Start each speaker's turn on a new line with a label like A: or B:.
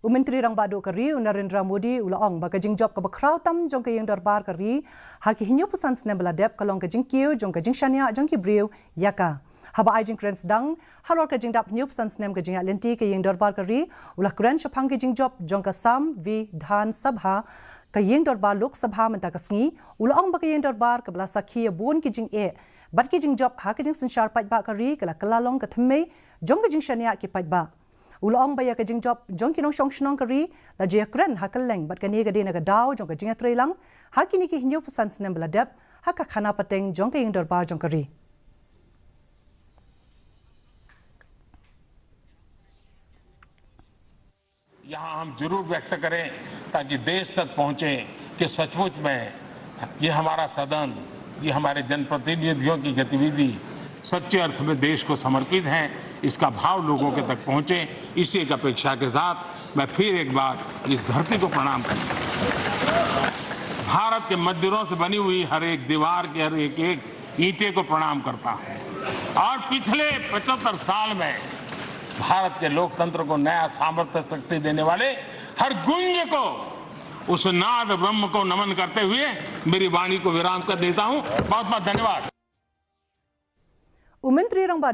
A: Menteri Rang Badu Kari Narendra Modi ulaong baka jing job ka bakraw tam jong ka yang darbar kari haki hinyo pusan snem beladep kalong ka jing kiu jong ka jing shania jong ki briu yaka haba ai jing krens dang halor ka jing dap hinyo pusan snem ka jing atlenti ka yang darbar kari ulah kren shapang ka jing job jong ka sam vi dhan sabha ka yang darbar lok sabha menta ka sngi ulaong baka yang darbar ka bla sakhi bun ki jing e bat ki jing job ha ka jing sanshar pat ba kari kala kalalong ka thmei jong ka jing shania ki pat ba Ulaong baya ka jing job jong kinong shong shnong kari la jia kren hakaleng bat kani ga dina ga daw jong ka jing atrelang hakini ki hinyo pusan snem beladep haka khana pateng jong ka ing darbar jong kari
B: यहाँ हम जरूर व्यक्त करें ताकि देश तक पहुंचे कि सचमुच में ये हमारा सदन ये हमारे जनप्रतिनिधियों की गतिविधि सच्चे अर्थ में देश को समर्पित है इसका भाव लोगों के तक पहुंचे इसी एक अपेक्षा के साथ मैं फिर एक बार इस धरती को प्रणाम करता हूं भारत के मंदिरों से बनी हुई हर एक दीवार के हर एक ईंटे को प्रणाम करता हूं और पिछले 75 साल में भारत के लोकतंत्र को नया सामर्थ्य शक्ति देने वाले हर गुंज को उस नाद ब्रह्म को नमन करते हुए मेरी वाणी को विराम कर देता हूं बहुत बहुत धन्यवाद।
A: Menteri Rang Badu